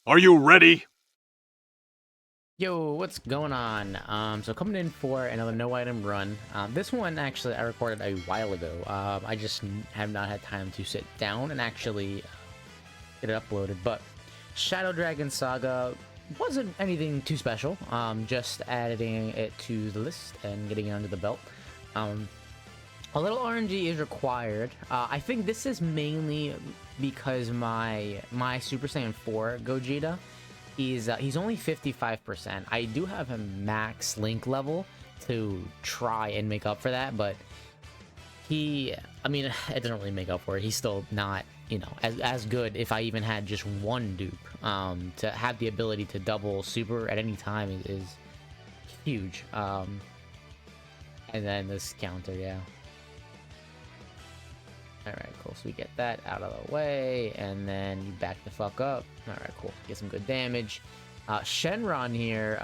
Are you ready? Yo, what's going on? So coming in for another no item run. This one actually I recorded a while ago. I just have not had time to sit down and actually get it uploaded. But Shadow Dragon Saga wasn't anything too special. Just adding it to the list and getting it under the belt. Um, a little RNG is required. I think this is mainly because my Super Saiyan 4 Gogeta, he's only 55%. I do have him max link level to try and make up for that, but I mean, it doesn't really make up for it. He's still not, as good if I even had just one dupe. To have the ability to double super at any time is huge. And then this counter, yeah. Alright, cool. So we get that out of the way, and then you back the fuck up. Alright, cool. Get some good damage. Shenron here,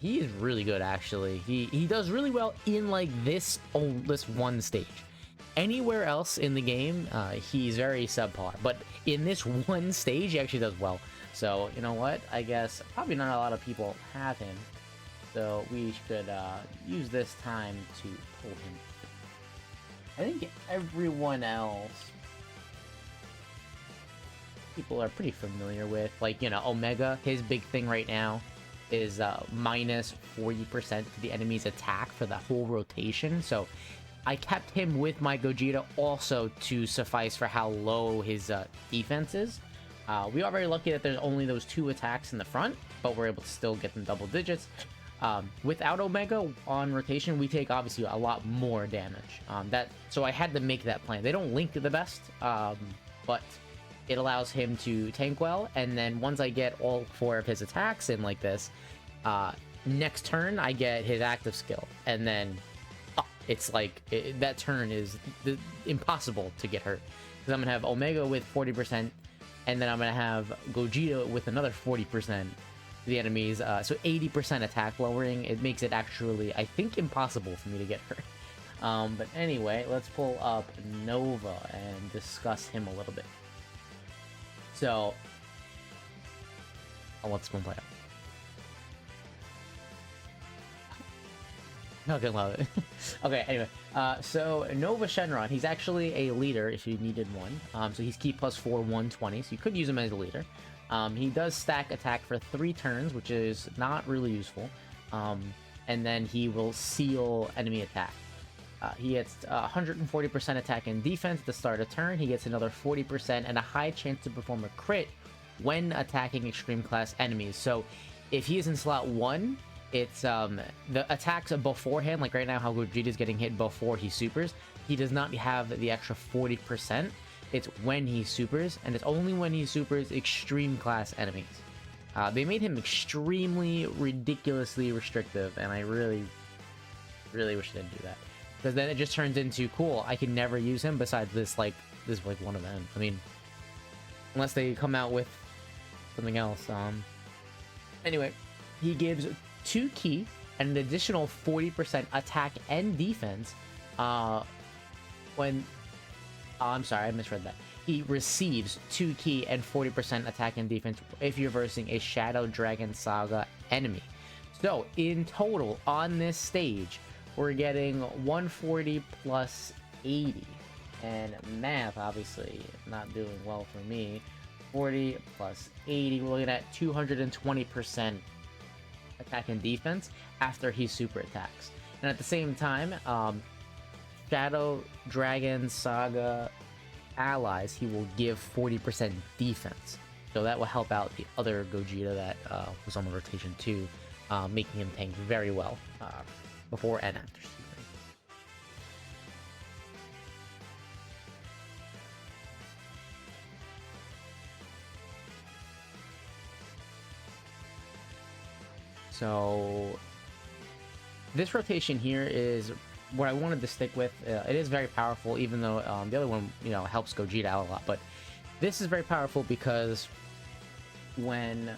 he is really good, actually. He does really well in, like, this one stage. Anywhere else in the game, he's very subpar. But in this one stage, he actually does well. So, you know what? I guess probably not a lot of people have him. So we should use this time to pull him. I think everyone else people are pretty familiar with. Like, Omega, his big thing right now is minus 40% to the enemy's attack for the whole rotation. So I kept him with my Gogeta also to suffice for how low his defense is. We are very lucky that there's only those 2 attacks in the front, but we're able to still get them double digits. Without Omega on rotation, we take obviously a lot more damage. So I had to make that plan. They don't link the best, but it allows him to tank well. And then once I get all 4 of his attacks in like this, next turn I get his active skill, and then it's like that turn is impossible to get hurt because I'm gonna have Omega with 40%, and then I'm gonna have Gogeta with another 40%. The enemies, so 80% attack lowering. It makes it actually, I think, impossible for me to get hurt. But anyway, let's pull up Nova and discuss him a little bit. So, let's one play out. Not gonna love it. Okay, anyway, so Nova Shenron, he's actually a leader if you needed one. So he's key plus 4, 120, so you could use him as a leader. He does stack attack for 3 turns, which is not really useful. And then he will seal enemy attack. He gets 140% attack and defense to start a turn. He gets another 40% and a high chance to perform a crit when attacking extreme class enemies. So if he is in slot 1, it's the attacks beforehand, like right now how Gogeta is getting hit before he supers. He does not have the extra 40%. It's when he supers, and it's only when he supers extreme class enemies. They made him extremely, ridiculously restrictive, and I really, really wish they didn't do that. Because then it just turns into, cool, I can never use him besides this one event. I mean, unless they come out with something else. Anyway, he gives 2 ki and an additional 40% attack and defense when... Oh, I'm sorry, I misread that. He receives 2 ki and 40% attack and defense if you're versing a Shadow Dragon Saga enemy. So, in total, on this stage, we're getting 140 plus 80. And math, obviously, not doing well for me. 40 plus 80, we're looking at 220% attack and defense after he super attacks. And at the same time, Shadow Dragon Saga allies, he will give 40% defense. So that will help out the other Gogeta that was on the rotation too, making him tank very well before and after supering. So this rotation here is what I wanted to stick with. It is very powerful, even though the other one, helps Gogeta out a lot. But this is very powerful because when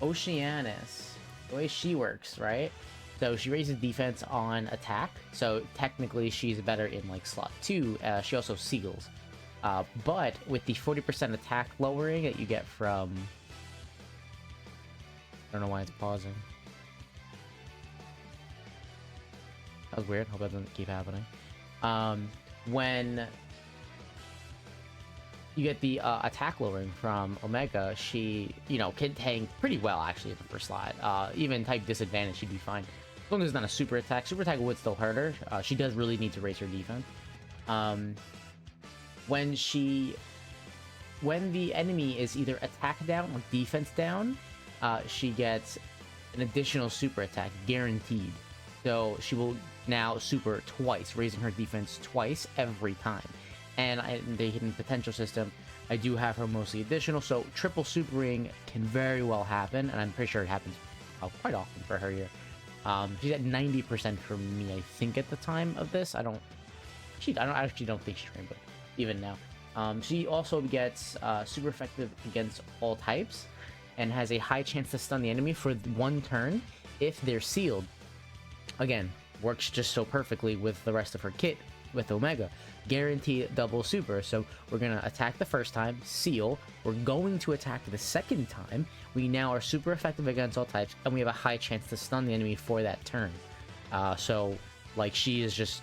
Oceanus, the way she works, right? So she raises defense on attack. So technically she's better in like slot 2. She also seals. But with the 40% attack lowering that you get from I don't know why it's pausing. That was weird. Hope that doesn't keep happening. When you get the attack lowering from Omega, she, can tank pretty well, actually, in the first slot. Even type disadvantage, she'd be fine. As long as it's not a super attack. Super attack would still hurt her. She does really need to raise her defense. When the enemy is either attack down or defense down, she gets an additional super attack, guaranteed. So she will now super twice, raising her defense twice every time. And in the hidden potential system, I do have her mostly additional, so triple supering can very well happen, and I'm pretty sure it happens quite often for her here. She's at 90% for me, I think, at the time of this. I actually don't think she's trained, but even now. She also gets super effective against all types, and has a high chance to stun the enemy for 1 turn if they're sealed. Again, works just so perfectly with the rest of her kit with Omega. Guarantee double super. So we're going to attack the first time, seal. We're going to attack the second time. We now are super effective against all types, and we have a high chance to stun the enemy for that turn. So, like, she is just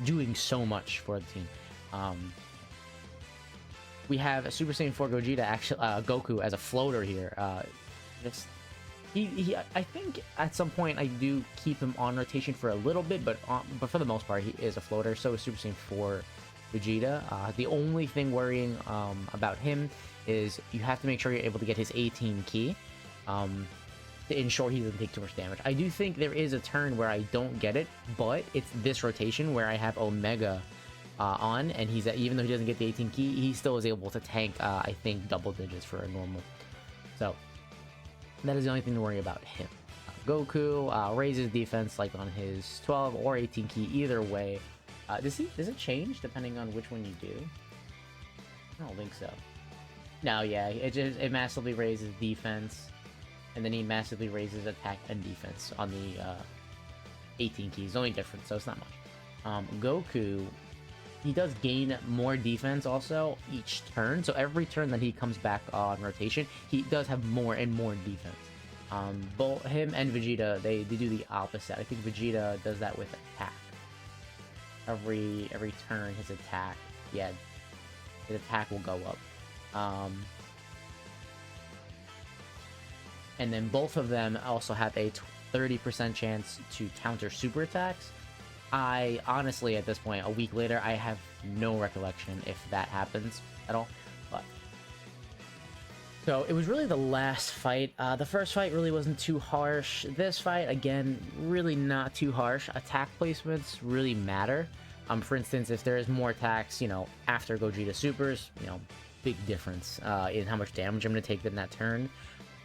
doing so much for the team. We have a Super Saiyan 4 Gogeta, actually, Goku as a floater here. I think at some point I do keep him on rotation for a little bit, but for the most part he is a floater. So is Super Saiyan 4 Vegeta. The only thing worrying about him is you have to make sure you're able to get his 18 key to ensure he doesn't take too much damage. I do think there is a turn where I don't get it, but it's this rotation where I have Omega on, and even though he doesn't get the 18 key, he still is able to tank, I think, double digits for a normal. So that is the only thing to worry about him. Goku raises defense like on his 12 or 18 key, either way. Does it change depending on which one you do? I don't think so. No, yeah, it massively raises defense, and then he massively raises attack and defense on the 18 keys. Only difference, so it's not much. Goku, he does gain more defense also each turn. So every turn that he comes back on rotation, he does have more and more defense. Both him and Vegeta, they do the opposite. I think Vegeta does that with attack. Every turn, his attack will go up. And then both of them also have a 30% chance to counter super attacks. I honestly, at this point, a week later, I have no recollection if that happens at all. But so it was really the last fight. The first fight really wasn't too harsh. This fight, again, really not too harsh. Attack placements really matter. For instance, if there is more attacks, after Gogeta supers, big difference in how much damage I'm going to take in that turn.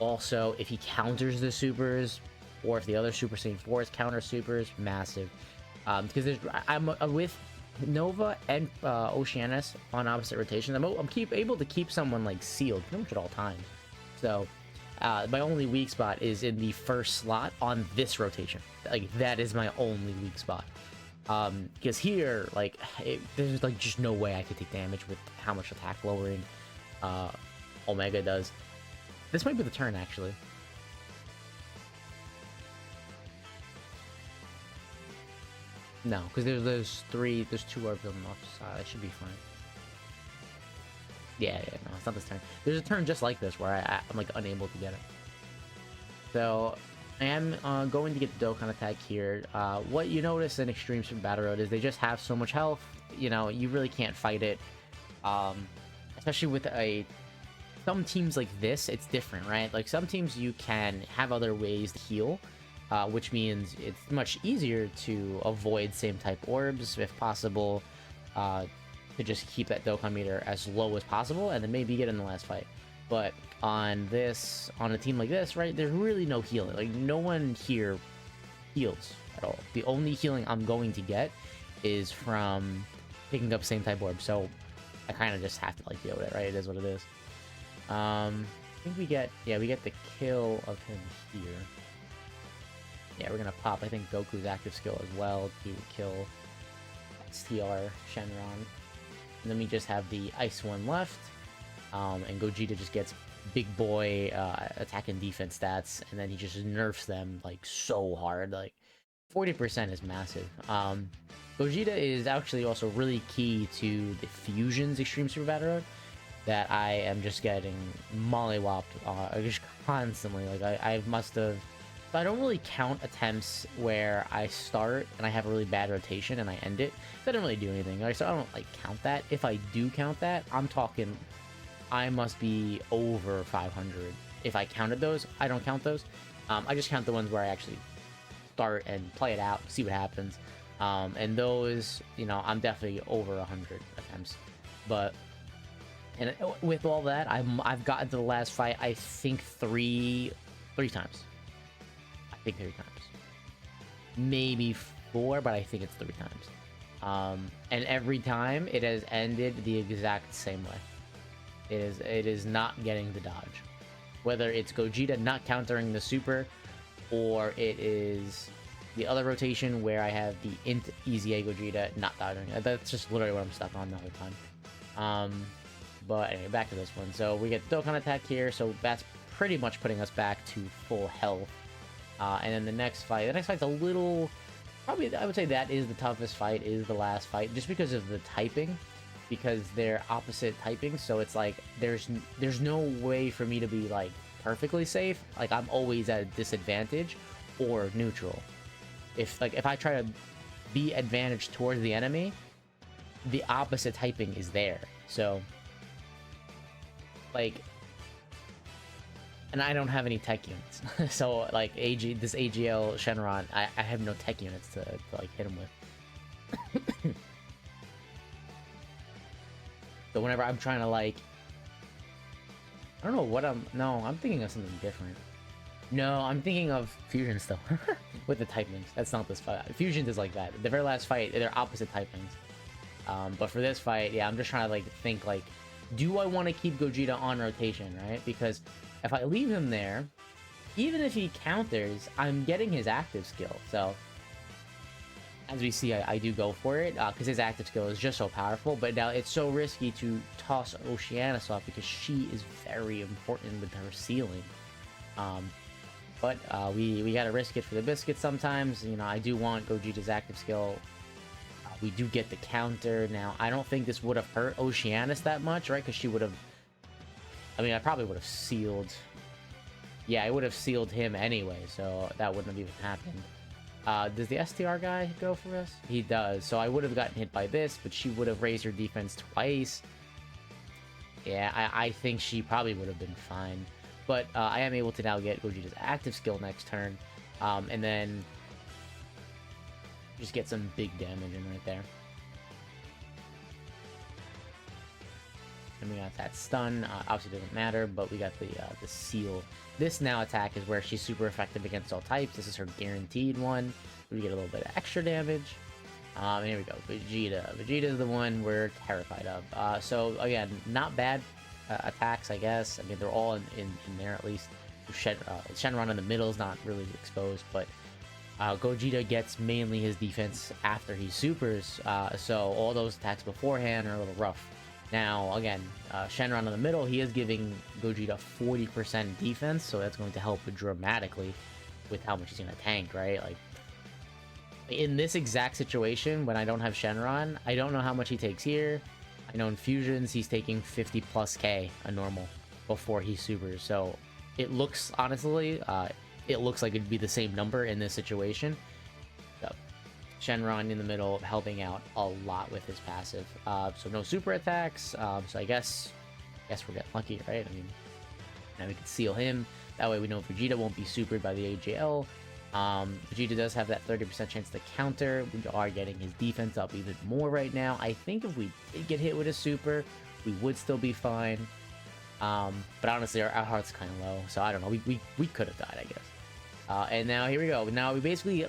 Also, if he counters the supers, or if the other Super Saiyan 4s counter supers, massive. Because I'm with Nova and Oceanus on opposite rotations. I'm able to keep someone like sealed pretty much at all times. So my only weak spot is in the first slot on this rotation. Like, that is my only weak spot. Because here, there's just no way I could take damage with how much attack lowering Omega does. This might be the turn, actually. No, because there's 2 orbs on the left side. I should be fine. Yeah, no, it's not this turn. There's a turn just like this where I'm like unable to get it. So I am going to get the Dokkan attack here. What you notice in Extreme Super Battle Road is they just have so much health. You really can't fight it. Especially with some teams like this, it's different, right? Like, some teams you can have other ways to heal. Which means it's much easier to avoid same type orbs if possible, to just keep that Dokkan meter as low as possible and then maybe get in the last fight. But on a team like this, right, there's really no healing. Like, no one here heals at all. The only healing I'm going to get is from picking up same type orbs. So I kind of just have to deal with it, right? It is what it is. I think we get the kill of him here. Yeah, we're gonna pop, I think, Goku's active skill as well to kill STR Shenron. And then we just have the Ice one left. And Gogeta just gets big boy attack and defense stats, and then he just nerfs them like so hard. Like 40% is massive. Gogeta is actually also really key to the Fusion's Extreme Super Battle that I am just getting mollywopped just constantly. Like I must have. I don't really count attempts where I start and I have a really bad rotation and I end it. That doesn't really do anything. Like, so I don't like count that. If I do count that, I'm talking I must be over 500. If I counted those, I don't count those. I just count the ones where I actually start and play it out, see what happens. And those, you know, I'm definitely over 100 attempts. But and with all that, I've gotten to the last fight, I think three times. I think 3 times, maybe 4, but I think it's 3 times. And every time it has ended the exact same way. It is not getting the dodge, whether it's Gogeta not countering the super, or it is the other rotation where I have the int easy A Gogeta not dodging. That's just literally what I'm stuck on the whole time. But anyway, back to this one. So we get Dokkan attack here, so that's pretty much putting us back to full health. And then the next fight's a little, probably I would say that is the toughest fight, is the last fight, just because of the typing. Because they're opposite typing, so it's like there's no way for me to be like perfectly safe. Like I'm always at a disadvantage or neutral. If I try to be advantaged towards the enemy, the opposite typing is there. So like, and I don't have any tech units. So like this AGL Shenron, I have no tech units to like hit him with. So whenever I'm trying to like, I don't know what I'm thinking of something different. No, I'm thinking of Fusion still. With the typings. That's not this fight. Fusion is like that. The very last fight, they're opposite typings. But for this fight, yeah, I'm just trying to like think like, do I want to keep Gogeta on rotation, right? Because if I leave him there, even if he counters, I'm getting his active skill. So as we see, I do go for it, because his active skill is just so powerful, but now it's so risky to toss Oceanus off because she is very important with her ceiling. But we gotta risk it for the biscuit sometimes. You know, I do want Gogeta's active skill. We do get the counter. Now, I don't think this would have hurt Oceanus that much, right? Because she would have... I mean, I probably would have sealed... Yeah, I would have sealed him anyway, so that wouldn't have even happened. Does the STR guy go for us? He does. So I would have gotten hit by this, but she would have raised her defense twice. Yeah, I think she probably would have been fine. But I am able to now get Gogeta's active skill next turn. And then just get some big damage in right there. And we got that stun. Obviously doesn't matter, but we got the seal. This now attack is where she's super effective against all types. This is her guaranteed one. We get a little bit of extra damage. And here we go. Vegeta. Vegeta is the one we're terrified of. So again, not bad attacks, I guess. I mean, they're all in there at least. Shenron in the middle is not really exposed, but Gogeta gets mainly his defense after he supers. So all those attacks beforehand are a little rough. Now, again, Shenron in the middle, he is giving Gogeta 40% defense, so that's going to help dramatically with how much he's going to tank, right? Like, in this exact situation, when I don't have Shenron, I don't know how much he takes here. I know in Fusions, he's taking 50 plus K a normal before he supers, so it looks, honestly, it looks like it'd be the same number in this situation. So, Shenron in the middle helping out a lot with his passive. So no super attacks. So I guess we're getting lucky, right? I mean, now we can seal him. That way we know Vegeta won't be supered by the AGL. Vegeta does have that 30% chance to counter. We are getting his defense up even more right now. I think if we did get hit with a super, we would still be fine. But honestly, our heart's kind of low. So I don't know. We could have died, I guess. And now here we go. Now we basically,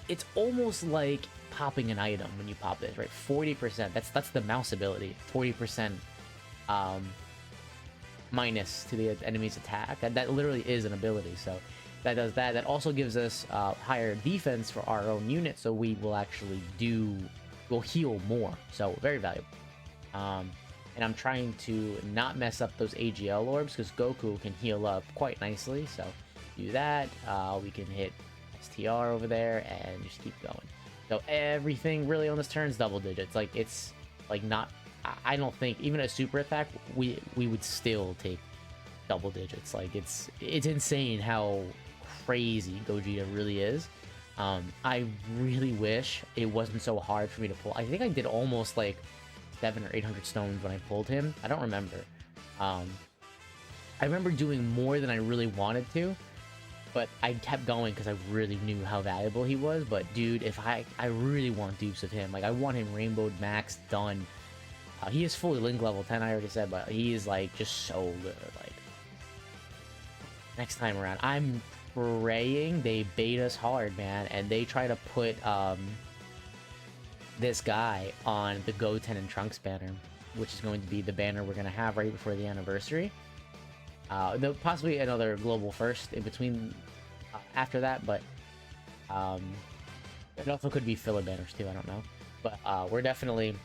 it's almost like popping an item when you pop this, right? 40%. That's the mouse ability. 40% minus to the enemy's attack. That literally is an ability. So that does that. That also gives us higher defense for our own unit. So we will actually we'll heal more. So very valuable. and I'm trying to not mess up those AGL orbs because Goku can heal up quite nicely. So do that. We can hit STR over there and just keep going. So everything really on this turn is double digits. Like it's like not. I don't think even a super attack we would still take double digits. Like it's insane how crazy Gogeta really is. I really wish it wasn't so hard for me to pull. I think I did almost like 700 or 800 stones when I pulled him. I don't remember. I remember doing more than I really wanted to, but I kept going because I really knew how valuable he was. But dude, if I really want dupes of him. Like I want him rainbowed max done. He is fully link level 10, I already said, but he is like just so good. Like next time around, I'm praying they bait us hard, man, and they try to put this guy on the Goten and Trunks banner, which is going to be the banner we're going to have right before the anniversary. There'll possibly another global first in between after that, but it also could be filler banners too, I don't know. But we're definitely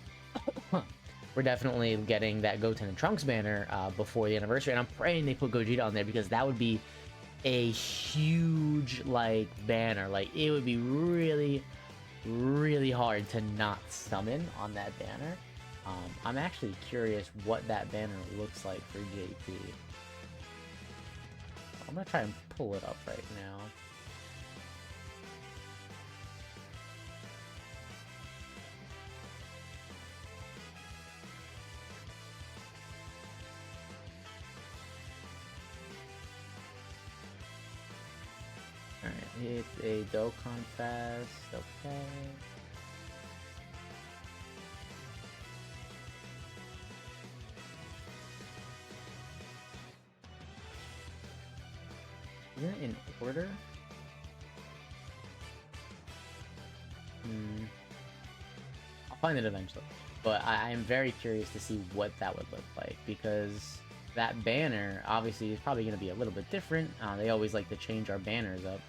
getting that Goten and Trunks banner before the anniversary, and I'm praying they put Gogeta on there because that would be a huge like banner. Like it would be really hard to not summon on that banner. I'm actually curious what that banner looks like for JP. I'm gonna try and pull it up right now. Alright, it's a Dokkan Fest, okay. Is it in order? I'll find it eventually. But I am very curious to see what that would look like, because that banner obviously is probably going to be a little bit different. They always like to change our banners up.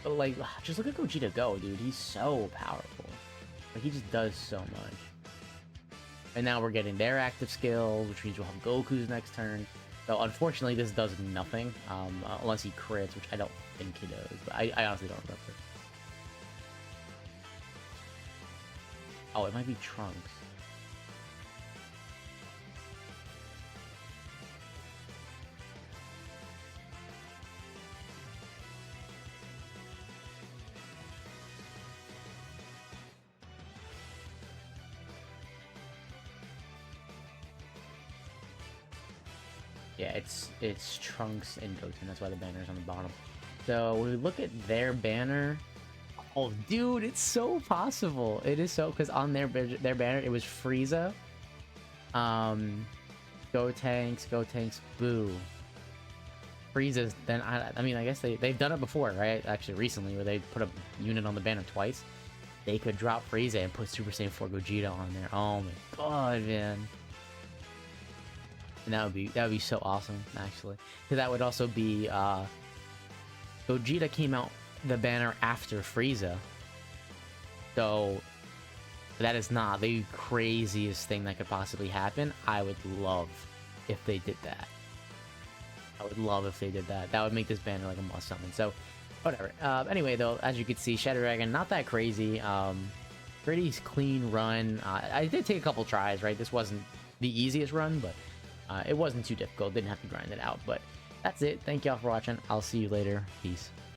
But like, just look at Gogeta go, dude. He's so powerful. Like, he just does so much. And now we're getting their active skill, which means we'll have Goku's next turn. So unfortunately, this does nothing, unless he crits, which I don't think he does. But I honestly don't remember. Oh, it might be Trunks. Yeah, it's Trunks and Goten. That's why the banner's on the bottom. So when we look at their banner, oh dude, it's so possible. It is so, because on their banner it was Frieza, Gotenks, Boo. Frieza's then I mean I guess they've done it before, right? Actually recently, where they put a unit on the banner twice. They could drop Frieza and put Super Saiyan 4 Gogeta on there. Oh my god, man. And that would be so awesome, actually. Because that would also be Gogeta came out the banner after Frieza. So that is not the craziest thing that could possibly happen. I would love if they did that. I would love if they did that. That would make this banner like a must summon. So whatever. Anyway, though, as you can see, Shadow Dragon, not that crazy. Pretty clean run. I did take a couple tries, right? This wasn't the easiest run, but it wasn't too difficult. Didn't have to grind it out. But that's it. Thank y'all for watching. I'll see you later. Peace.